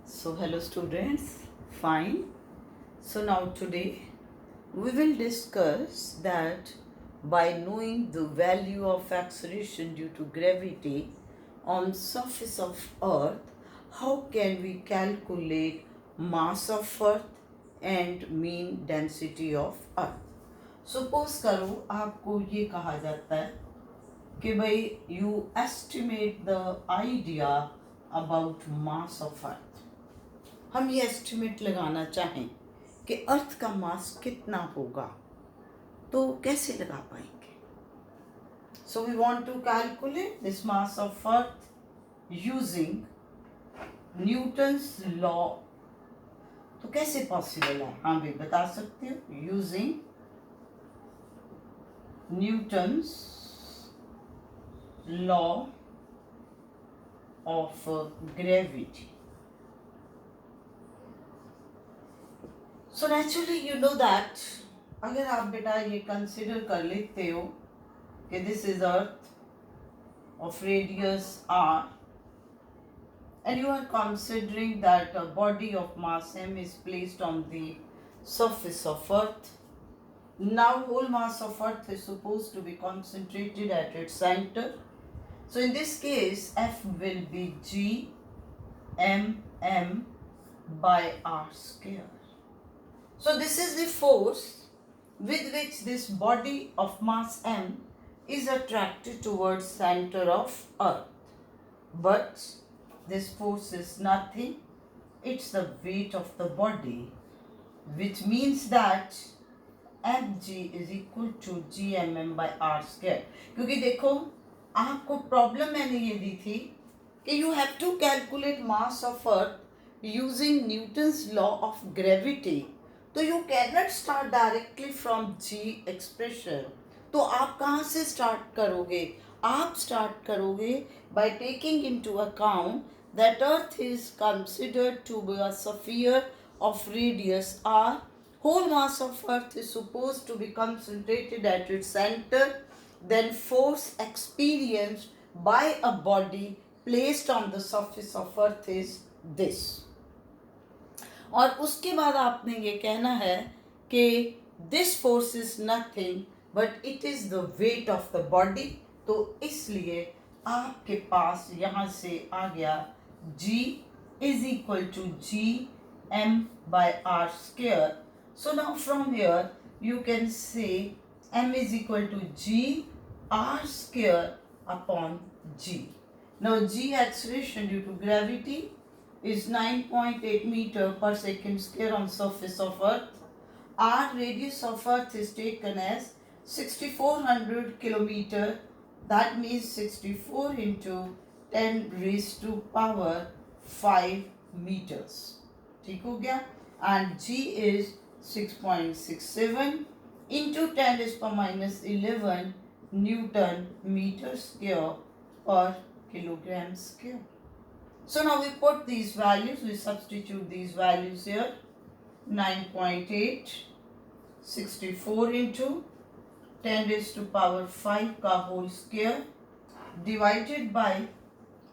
So hello students, fine. So now today we will discuss that by knowing the value of acceleration due to gravity on surface of earth, how can we calculate mass of earth and mean density of earth. Suppose करो आपको ये कहा जाता है कि भाई you estimate the idea about mass of earth. हम ये एस्टिमेट लगाना चाहें कि अर्थ का मास कितना होगा तो कैसे लगा पाएंगे. So we want to calculate this mass of earth using Newton's law. तो कैसे पॉसिबल है, हाँ भी बता सकते हो. Using Newton's law of gravity. So naturally you know that अगर आप बेटा ये कंसिडर कर लेते हो कि this is earth of radius R and you are considering that a body of mass m is placed on the surface of earth. Now whole mass of earth is supposed to be concentrated at its center. So in this case F will be G m by r square. So this is the force with which this body of mass m is attracted towards center of earth. But this force is nothing, it's the weight of the body, which means that Fg is equal to Gmm by r square. क्योंकि देखो आपको problem मैंने ये दी थी कि you have to calculate mass of earth using Newton's law of gravity. तो you cannot start directly from G expression. तो आप कहाँ से स्टार्ट करोगे, आप स्टार्ट करोगे by taking into account that earth is considered to be a sphere of radius R. whole mass of earth is supposed to be concentrated at its center. Then force experienced by a body placed on the surface of earth is this. और उसके बाद आपने ये कहना है कि this force is nothing but it is the weight of the body. तो इसलिए आपके पास यहाँ से आ गया G is equal to G M by R square. So now from here you can say m is equal to G r square upon G. Now G acceleration due to gravity is 9.8 meter per second square on surface of earth. Our radius of earth is taken as 6400 kilometer. That means 64 into 10 raised to power 5 meters. ठीक हो गया. And G is 6.67 into 10 raised to minus 11 Newton meter square per kilogram square. So now we put these values, we substitute these values here. 9.8, 64 into 10 raised to power 5 का whole square divided by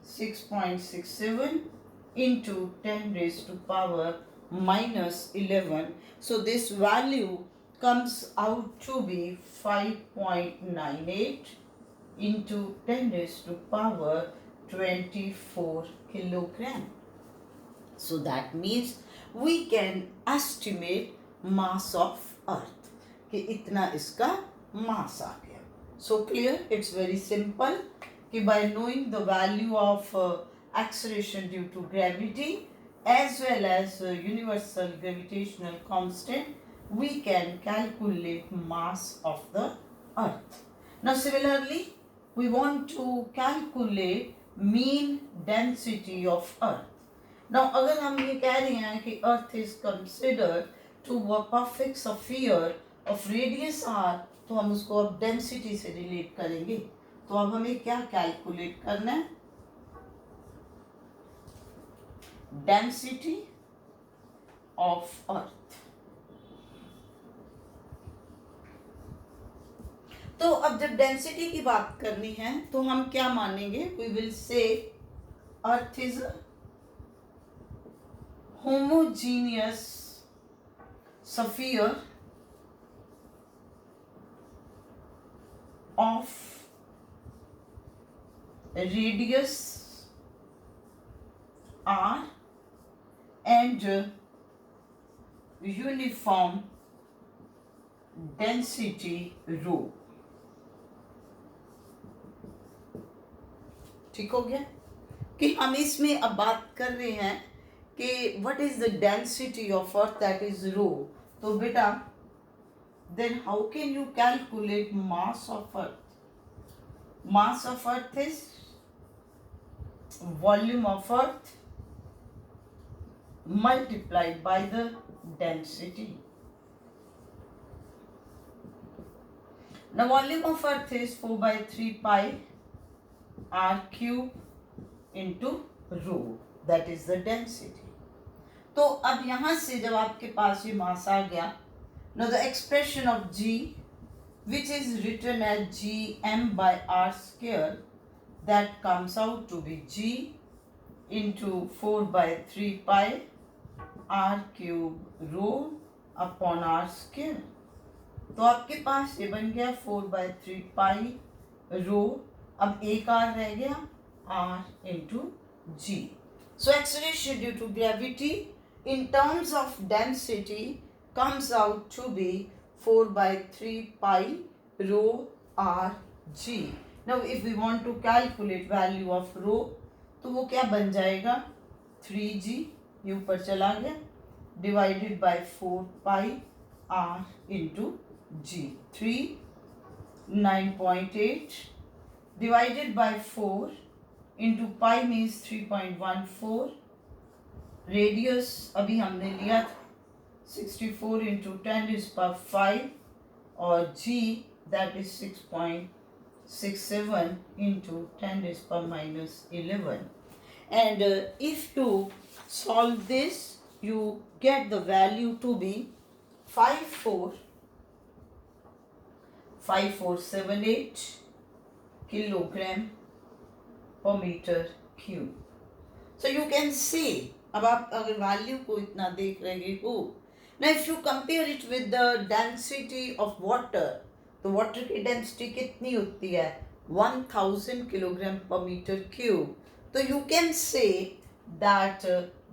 6.67 into 10 raised to power minus 11. So this value comes out to be 5.98 into 10 raised to power 24 kilogram. So that means we can estimate mass of earth कि इतना इसका mass आ गया. So clear, it's very simple कि by knowing the value of acceleration due to gravity as well as universal gravitational constant we can calculate mass of the earth. Now similarly we want to calculate mean density of earth. Now अगर हम ये कह रहे हैं कि earth is considered to a perfect sphere of radius r, तो हम उसको अब density से relate करेंगे. तो अब हमें क्या calculate करना है, density of earth. तो अब जब डेंसिटी की बात करनी है तो हम क्या मानेंगे, we will say earth is homogeneous sphere of radius r and uniform density rho. ठीक हो गया कि हम इसमें अब बात कर रहे हैं कि what is the density of earth, that is rho. तो बेटा then how can you calculate mass of earth? Mass of earth is volume of earth multiplied by the density. Now volume of earth is 4 by 3 pi r cube into rho, that is the density. तो अब यहाँ से जब आपके पास ये मास आ गया, now the expression of g which is written as gm by r square, that comes out to be g into 4 by 3 pi r cube rho upon r square. तो आपके पास ये बन गया 4 by 3 pi rho. अब एक r रह गया r into g. So acceleration due to gravity in terms of density comes out to be 4 by 3 pi rho r g. Now if we want to calculate value of rho, तो वो क्या बन जाएगा 3g, ये ऊपर चला गया, divided by 4 pi r into g. 3 9.8 divided by 4 into pi means 3.14. Radius अभी हमने लिया था 64 इंटू 10⁵ और g that is 6.67 into 10⁻11. And if you solve this, you get the value to be 5478 kilogram per meter cube. So you can see, अब आप अगर value को इतना देख रहे हो, now if you compare it with the density of water, तो water की डेंसिटी कितनी होती है 1000 किलोग्राम पर मीटर क्यूब. तो you can say that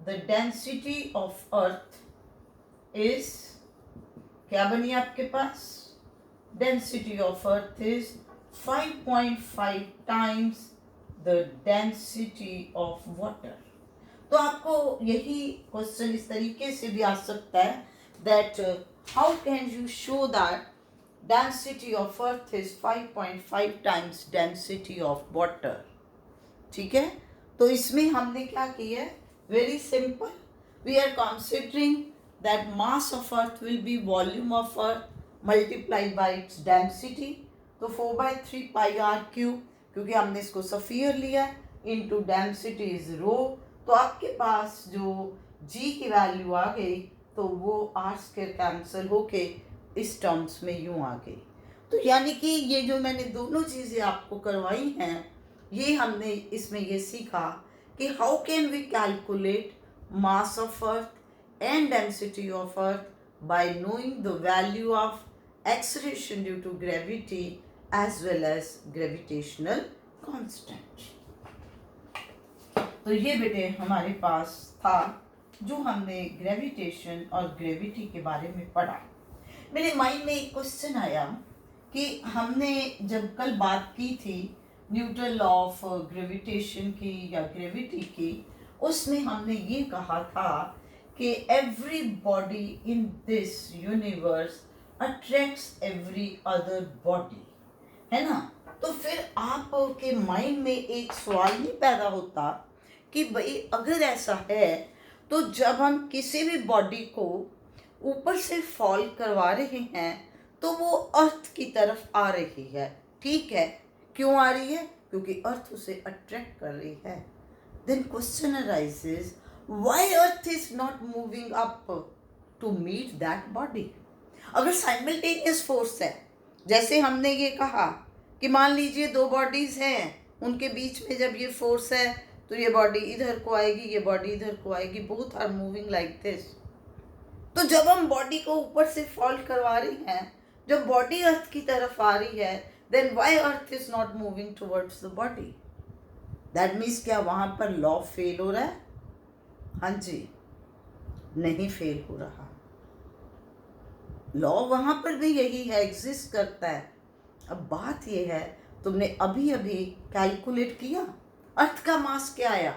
the density of earth is, क्या बनी आपके पास, density of earth is 5.5 times the density of water. तो आपको यही क्वेश्चन इस तरीके से भी आ सकता है that how can you show that density of earth is 5.5 times density of water. ठीक है, तो इसमें हमने क्या किया है, very simple, we are considering that mass of earth will be volume of earth multiplied by its density. तो 4 by 3 pi r cube, क्योंकि हमने इसको सफियर लिया, इनटू डेंसिटी इज रो. तो आपके पास जो g की वैल्यू आ गई तो वो r स्क्वायर कैंसिल होके इस टर्म्स में यूं आ गई. तो यानी कि ये जो मैंने दोनों चीज़ें आपको करवाई हैं, ये हमने इसमें ये सीखा कि how can we calculate mass of earth and density of earth by knowing the value of acceleration due to gravity as well as gravitational constant. तो ये बेटे हमारे पास था जो हमने ग्रेविटेशन और ग्रेविटी के बारे में पढ़ा. मेरे माइंड में एक क्वेश्चन आया कि हमने जब कल बात की थी न्यूटन लॉ ऑफ ग्रेविटेशन की या ग्रेविटी की, उसमें हमने ये कहा था कि every body in this universe attracts every other body, है ना. तो फिर आपके माइंड में एक सवाल नहीं पैदा होता कि भाई अगर ऐसा है तो जब हम किसी भी बॉडी को ऊपर से फॉल करवा रहे हैं तो वो अर्थ की तरफ आ रही है, ठीक है, क्यों आ रही है, क्योंकि अर्थ उसे अट्रैक्ट कर रही है. Then question arises, why earth is not moving up to meet that body. अगर साइमल्टेनियस फोर्स है, जैसे हमने ये कहा कि मान लीजिए दो बॉडीज हैं, उनके बीच में जब ये फोर्स है तो ये बॉडी इधर को आएगी, ये बॉडी इधर को आएगी, both are moving like this. तो जब हम बॉडी को ऊपर से फॉल करवा रही हैं, जब बॉडी अर्थ की तरफ आ रही है, then why earth is not moving towards the body? That means क्या वहां पर लॉ फेल हो रहा है? हाँ जी, नहीं फेल हो रहा। लॉ वहां पर भी यही है, एग्जिस्ट करता है। अब बात यह है, तुमने अभी अभी कैलकुलेट किया अर्थ का मास क्या आया?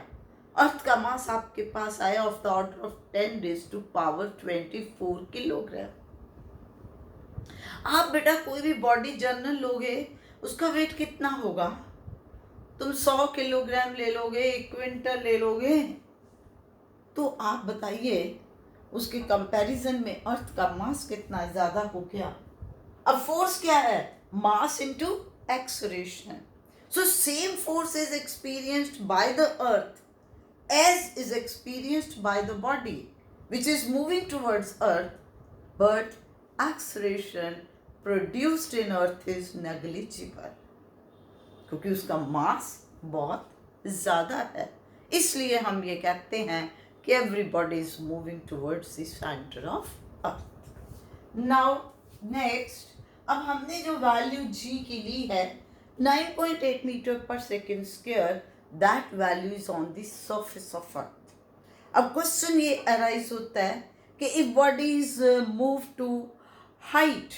अर्थ का मास आपके पास आया of the order of 10⁻24 kilogram. आप बेटा कोई भी बॉडी जर्नल लोगे, उसका वेट कितना होगा? तुम 100 किलोग्राम ले लोगे, 1 क्विंटल ले लोगे, तो आप बताइए उसके कंपैरिजन में अर्थ का मास कितना ज़्यादा हो गया? अब फोर्स क्या है? Mass into acceleration. So same force is experienced by the earth as is experienced by the body which is moving towards earth, but acceleration produced in earth is negligible, क्योंकि उसका मास बहुत ज़्यादा है। इसलिए हम ये कहते हैं कि everybody is moving towards the center of earth. Now next, अब हमने जो वैल्यू g की ली है 9.8 मीटर पर second square, that value is on the surface of earth. अब क्वेश्चन ये अराइज होता है कि if body is moved to height,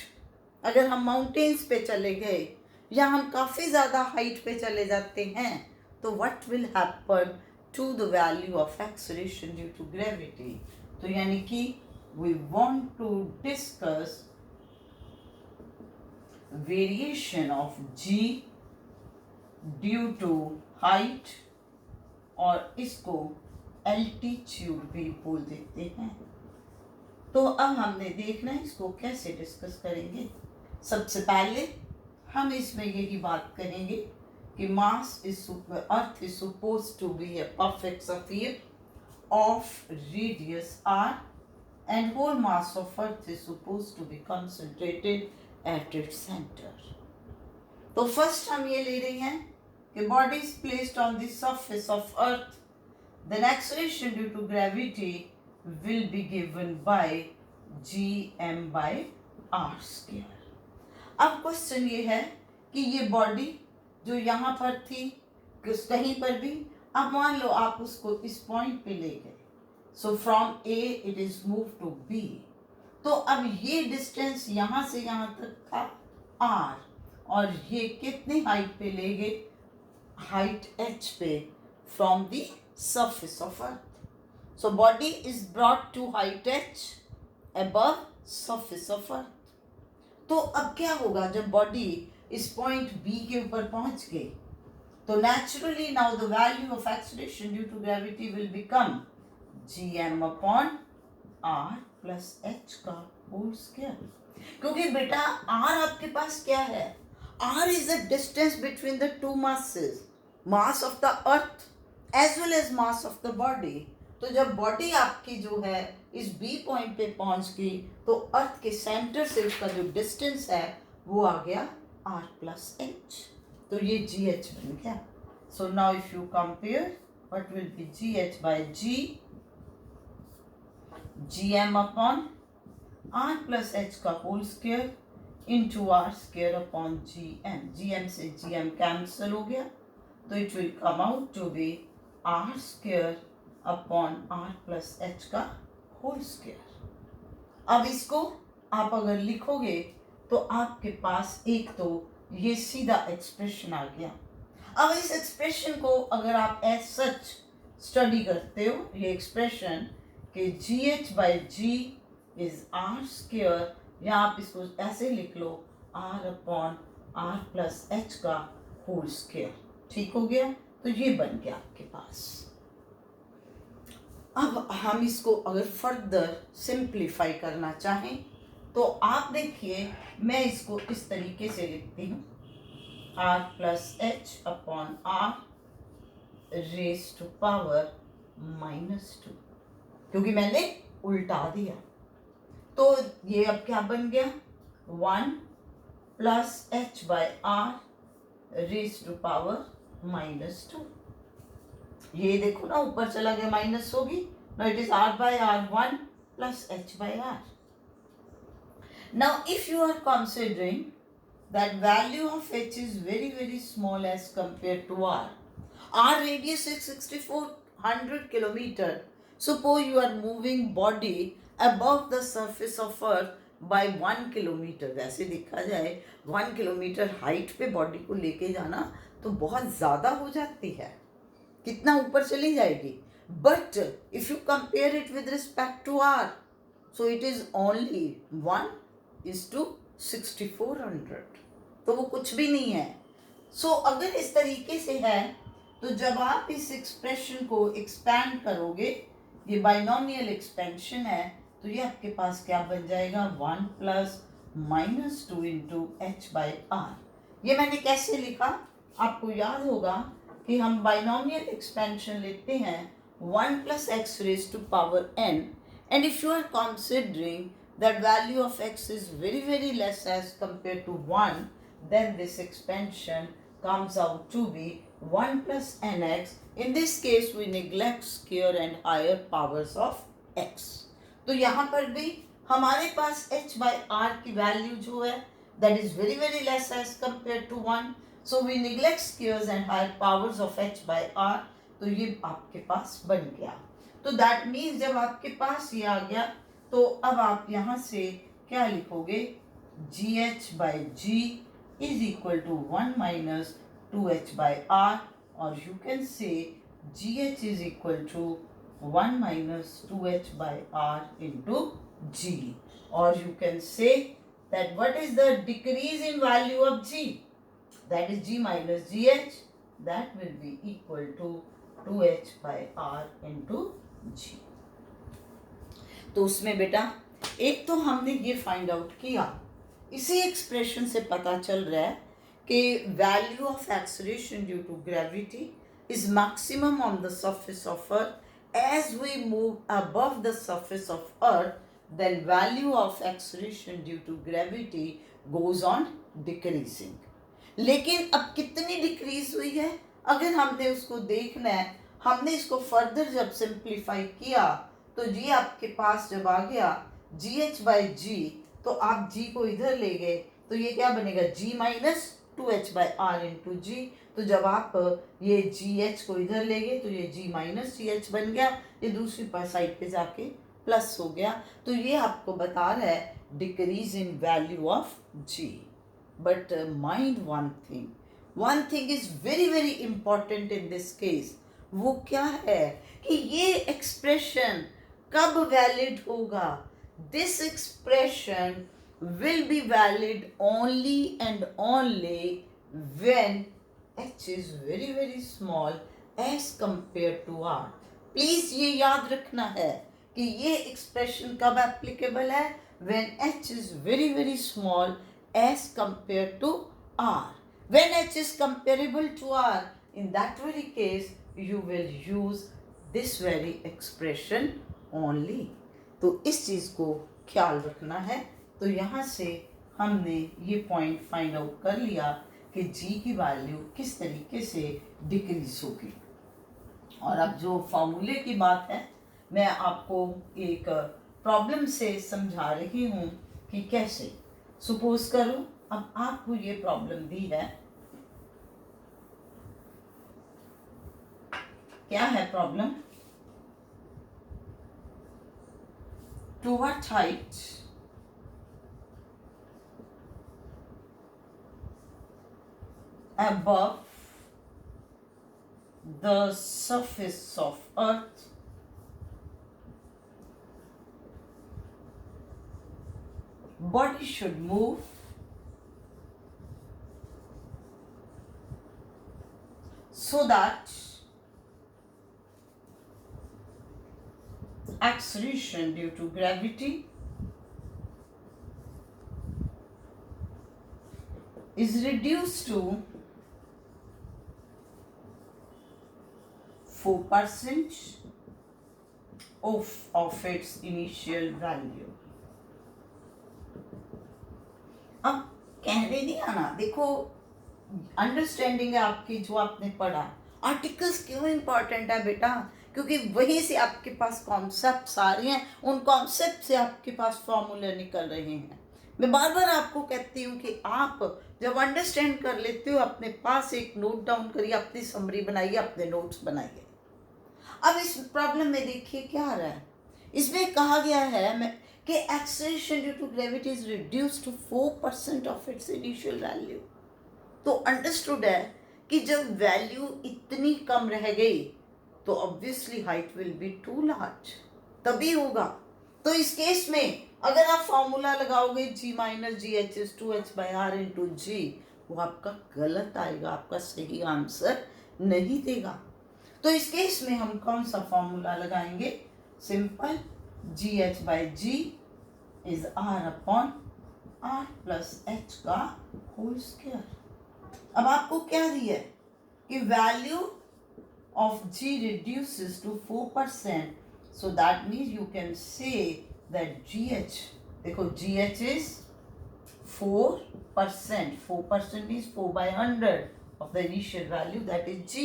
अगर हम माउंटेन्स पे चले गए या हम काफ़ी ज़्यादा हाइट पे चले जाते हैं, तो what will happen to the value of acceleration due to gravity? तो यानी कि we want to discuss variation of g due to height, और इसको एल्टीट्यूड भी बोल देते हैं। तो अब हमने देखना है इसको कैसे डिस्कस करेंगे। सबसे पहले हम इसमें यही बात करेंगे कि mass is earth is suppose to be a perfect sphere of radius r, and whole mass of earth is suppose to be concentrated at its centre. तो फर्स्ट हम ये ले रहे हैं कि body is placed on the surface of earth, then acceleration due to gravity will be given by gm by r square. अब question ये है कि ये बॉडी जो यहाँ पर थी कहीं पर भी, अब मान लो आप उसको इस पॉइंट पे ले गए, so from A it is move to B, तो अब ये डिस्टेंस यहाँ से यहाँ तक था r, और ये कितनी हाइट पे ले गए? height h पे from the surface of earth. So body is brought to height h above surface of earth. तो अब क्या होगा जब बॉडी इस पॉइंट B के ऊपर पहुंच गई? तो naturally now the value of acceleration due to gravity will become gm upon r plus h का whole square. क्योंकि बेटा r आपके पास क्या है? r is the distance between the two masses, mass of the earth as well as mass of the body. तो जब body आपकी जो है इस B पॉइंट पे पहुंच गई, तो अर्थ के सेंटर से उसका जो डिस्टेंस है वो आ गया r plus h, तो ये gh बन गया। So now if you compare what will be gh by g, gm upon r plus h का whole square into r square upon gm. gm से gm कैंसिल हो गया, तो it will come out to be r square upon r plus h का whole square. अब इसको आप अगर लिखोगे तो आपके पास एक तो ये सीधा एक्सप्रेशन आ गया। अब इस एक्सप्रेशन को अगर आप एज सच स्टडी करते हो, ये एक्सप्रेशन कि gh by g is r square, या आप इसको ऐसे लिख लो r upon r plus h का होल स्क्वायर। ठीक हो गया, तो ये बन गया आपके पास। अब हम इसको अगर फर्दर सिंप्लीफाई करना चाहें तो आप देखिए, मैं इसको इस तरीके से लिखती हूँ, r plus h upon r raise to power -2, क्योंकि मैंने उल्टा दिया। तो ये अब क्या बन गया? 1 plus h by r raise to power -2। ये देखो ना ऊपर चला गया माइनस होगी. Now it is r by r1 plus h by r. Now if you are considering that value of h is very small as compared to r. R radius is 6400 kilometer. Suppose you are moving body above the surface of earth by 1 kilometer. वैसे देखा जाए 1 kilometre height पे body को लेके जाना तो बहुत ज़्यादा हो जाती है, कितना ऊपर चली जाएगी. But if you compare it with respect to R, so it is only 1:6400, तो वो कुछ भी नहीं है. सो अगर इस तरीके से है तो जब आप इस एक्सप्रेशन को एक्सपैंड करोगे, ये बाइनोमियल एक्सपेंशन है, तो ये आपके पास क्या बन जाएगा 1 plus minus 2 into H by R. ये मैंने कैसे लिखा आपको याद होगा कि हम बाइनोमियल एक्सपेंशन लिखते हैं 1 plus X raise to power n, and if you are considering that value of x is very less as compared to 1, then this expansion comes out to be 1 plus nx. In this case we neglect square and higher powers of x. तो यहाँ पर भी हमारे पास h by r की value जो है that is very less as compared to 1. So we neglect squares and higher powers of h by r. तो ये आपके पास बन गया. तो दैट मीन्स जब आपके पास ये आ गया तो अब आप यहाँ से क्या लिखोगे, g H by ji is equal to 1 minus 2h by r, और you can say g h is equal to 1 minus 2h by r into g, और you can say that what is the decrease in value of g, that is g minus gh, that will be equal to 2h by r into g. तो उसमें बेटा एक तो हमने ये find out किया, इसी एक्सप्रेशन से पता चल रहा है कि value of acceleration due to gravity is maximum on the surface of earth. As we move above the surface of earth, then value of acceleration due to gravity goes on decreasing. लेकिन अब कितनी decrease हुई है अगर हमने उसको देखना है, हमने इसको फर्दर जब सिंप्लीफाई किया तो जी आपके पास जब आ गया जी एच बाई जी, तो आप जी को इधर ले गए तो ये क्या बनेगा g minus 2h by r into g. तो जब आप ये जी एच को इधर ले गए तो ये जी माइनस जी एच बन गया, ये दूसरी साइड पे जाके प्लस हो गया. तो ये आपको बता रहा है decrease in value of G. But mind one thing is very important in this case. वो क्या है कि ये एक्सप्रेशन कब वैलिड होगा. This expression will be valid only and only when h is very small as compare to r. Please ये याद रखना है कि ये एक्सप्रेशन कब एप्लीकेबल है, when h is very small as compare to r. When h is comparable to r, in that very case you will use this very expression only. तो इस चीज़ को ख्याल रखना है. तो यहाँ से हमने ये पॉइंट फाइंड आउट कर लिया कि g की वैल्यू किस तरीके से डिक्रीज होगी. और अब जो फॉर्मूले की बात है, मैं आपको एक प्रॉब्लम से समझा रही हूँ कि कैसे. सपोज करो अब आपको ये प्रॉब्लम दी है. क्या है problem? To what height above the surface of earth body should move so that acceleration due to gravity is reduced to 4% of its initial value. अब कहने नहीं आना, देखो अंडरस्टैंडिंग है आपकी जो आपने पढ़ा, आर्टिकल्स क्यों इम्पॉर्टेंट है बेटा? क्योंकि वहीं से आपके पास कॉन्सेप्ट आ रहे हैं, उन कॉन्सेप्ट से आपके पास फॉर्मूले निकल रहे हैं। मैं बार बार आपको कहती हूँ कि आप जब अंडरस्टैंड कर लेते हो, अपने पास एक नोट डाउन करिए, अपनी समरी बनाइए, अपने नोट्स बनाइए। अब इस प्रॉब्लम में देखिए क्या आ रहा है। इसमें कहा गया है कि acceleration due to gravity is reduced to 4% of its initial value. तो अंडरस्टूड है कि जब वैल्यू इतनी कम रह गई तो obviously height will be too large, तभी होगा। तो इस केस में अगर आप फॉर्मूला लगाओगे g minus g h is 2h by r into g, वो आपका गलत आएगा, आपका सही आंसर नहीं देगा। तो इस केस में हम कौन सा फॉर्मूला लगाएंगे? Simple, G H by ji is R upon R plus H का होल स्क्वायर। अब आपको क्या दिया है कि value of g reduces to 4%, so that means you can say that gh, देखो gh is 4%. 4% means 4 by 100 of the initial value, that is g.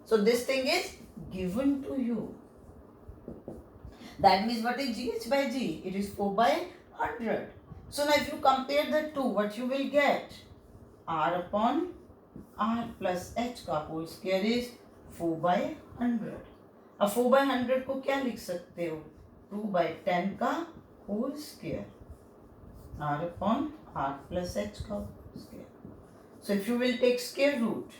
So this thing is given to you. That means what is gh by g? It is 4 by 100. So now if you compare the two, what you will get? R upon R plus h का whole square is 4 by 100। अब 4 by 100 को क्या लिख सकते हो? 2 by 10 का whole square, R upon R plus h का whole स्क्वायर। So if you will take square root,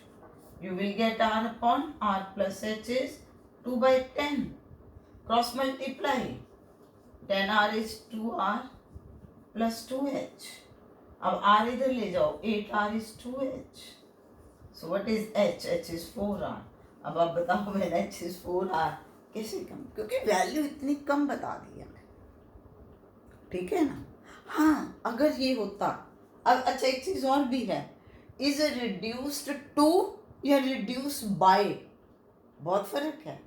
you will get R upon R plus h is 2 by 10. Cross multiply, 10R is 2R plus 2h. अब R इधर ले जाओ, 8R is 2h. So what is h? h is 4r. अब आप बताओ मैंने h is 4r कैसे कम? क्योंकि वैल्यू इतनी कम बता दी है मैंने, ठीक है ना? हाँ, अगर ये होता, अब अच्छा एक चीज और भी है, इज रिड्यूस्ड टू या रिड्यूस बाय, बहुत फर्क है।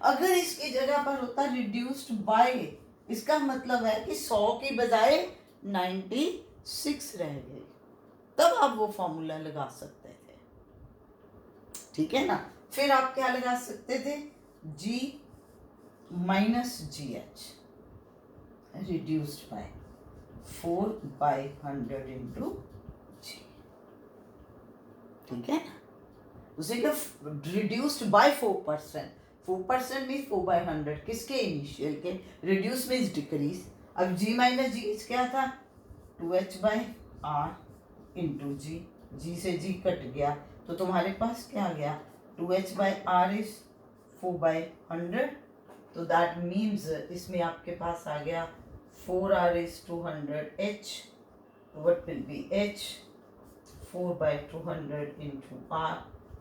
अगर इसकी जगह पर होता रिड्यूस्ड बाय, इसका मतलब है कि 100 की बजाय 96 रह गई, तब आप वो फॉर्मूला लगा सकते थे, ठीक है ना? फिर आप क्या लगा सकते थे? g minus g h reduced by 4 by 100 into g, ठीक है ना? उसे क्या रिड्यूस्ड बाय 4%, 4% मीन्स 4 by 100, किसके? इनिशियल के। Reduce means decrease. अब g माइनस जी एच क्या था? 2h बाई आर इंटू जी, जी से जी कट गया तो तुम्हारे पास क्या आ गया? 2h by are is 4 by 100, तो दैट मीन्स इसमें आपके पास आ गया 4r is 200h, what will be h? 4 by 200 into r,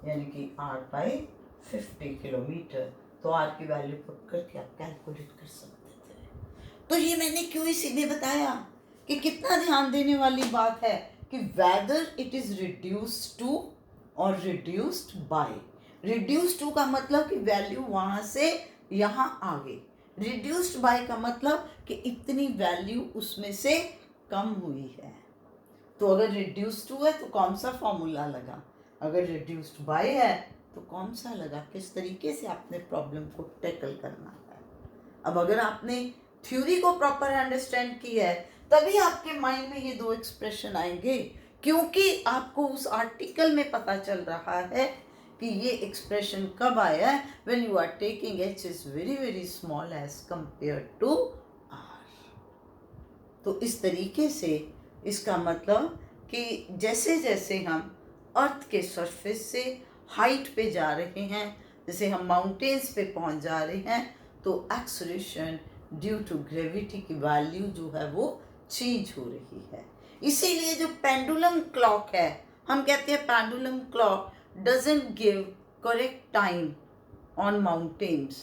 यानी कि r by 50 किलोमीटर। तो r की वैल्यू पुट करके आप कैलकुलेट कर सकते थे। तो ये मैंने क्यों इसीलिए बताया कि कितना ध्यान देने वाली बात है कि whether it is reduced to और reduced by। reduced to का मतलब कि वैल्यू वहां से यहाँ आ गई, रिड्यूस्ड बाय का मतलब कि इतनी वैल्यू उसमें से कम हुई है। तो अगर रिड्यूस्ड टू है तो कौन सा फॉर्मूला लगा, अगर रिड्यूस्ड बाय है तो कौन सा लगा, किस तरीके से आपने प्रॉब्लम को टैकल करना है। अब अगर आपने थ्योरी को प्रॉपर अंडरस्टैंड किया है तभी आपके माइंड में ये दो एक्सप्रेशन आएंगे, क्योंकि आपको उस आर्टिकल में पता चल रहा है कि ये एक्सप्रेशन कब आया है, when you are taking h is very very small as compare to r। तो इस तरीके से इसका मतलब कि जैसे जैसे हम अर्थ के सरफेस से हाइट पे जा रहे हैं, जैसे हम माउंटेन्स पे पहुंच जा रहे हैं, तो एक्सेलरेशन ड्यू टू ग्रेविटी की वैल्यू जो है वो चेंज हो रही है। इसीलिए जो पेंडुलम क्लॉक है, हम कहते हैं pendulum clock doesn't give correct time on mountains।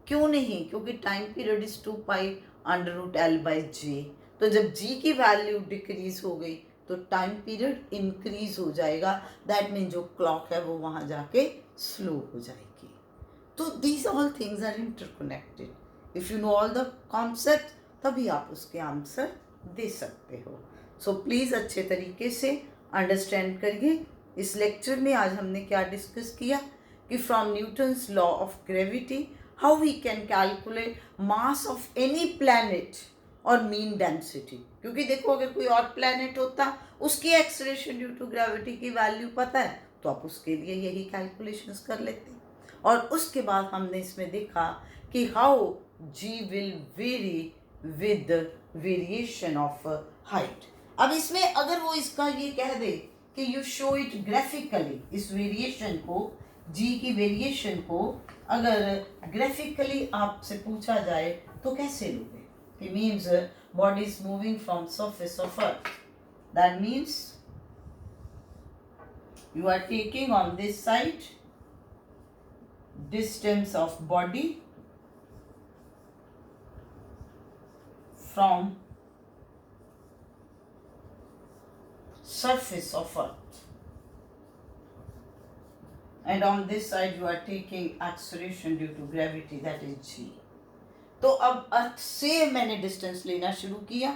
क्यों नहीं? क्योंकि time period is 2 pi under root l by g. तो जब जी की वैल्यू डिक्रीज हो गई तो टाइम पीरियड इंक्रीज हो जाएगा, दैट मीन जो क्लॉक है वो वहाँ जाके स्लो हो जाएगी। तो these all things are interconnected, if you know all the concept तभी आप उसके आंसर दे सकते हो। सो प्लीज़ अच्छे तरीके से अंडरस्टैंड करिए। इस लेक्चर में आज हमने क्या डिस्कस किया कि from Newton's law of gravity how we can calculate mass of any planet और मीन डेंसिटी, क्योंकि देखो अगर कोई और प्लैनेट होता उसकी एक्सलेरेशन ड्यू टू ग्रेविटी की वैल्यू पता है तो आप उसके लिए यही कैलकुलेशंस कर लेते। और उसके बाद हमने इसमें देखा कि how G will vary with variation of height. अब इसमें अगर वो इसका ये कह दे कि यू शो इट ग्राफिकली, इस वेरिएशन को, जी की वेरिएशन को अगर ग्राफिकली आपसे पूछा जाए तो कैसे लोगे? It means body is moving from surface of earth. That means you are taking on this side distance of body from surface of earth, and on this side you are taking acceleration due to gravity, that is g. तो अब अर्थ से मैंने distance लेना शुरू किया,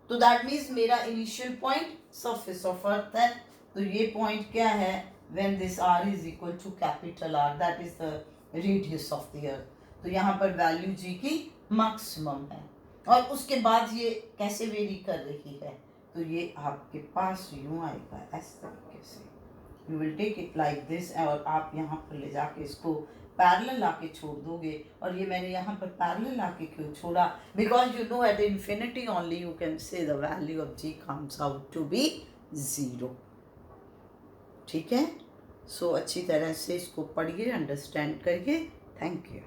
तो that means मेरा initial point surface of earth है, तो ये पॉइंट क्या है? When this R is equal to capital R, that is the radius of the earth, तो यहाँ पर वैल्यू जी की मैक्सिमम है। और उसके बाद ये कैसे वेरी कर रही है, तो ये आपके पास यूँ आएगा इस तरीके से, you will take it like this, और आप यहाँ पर ले जाके इसको पैरेलल लाके छोड़ दोगे। और ये मैंने यहाँ पर पैरेलल लाके क्यों छोड़ा? Because you know at infinity only you can say the value of G comes out to be 0। ठीक है, सो अच्छी तरह से इसको पढ़िए, अंडरस्टैंड करिए। Thank you.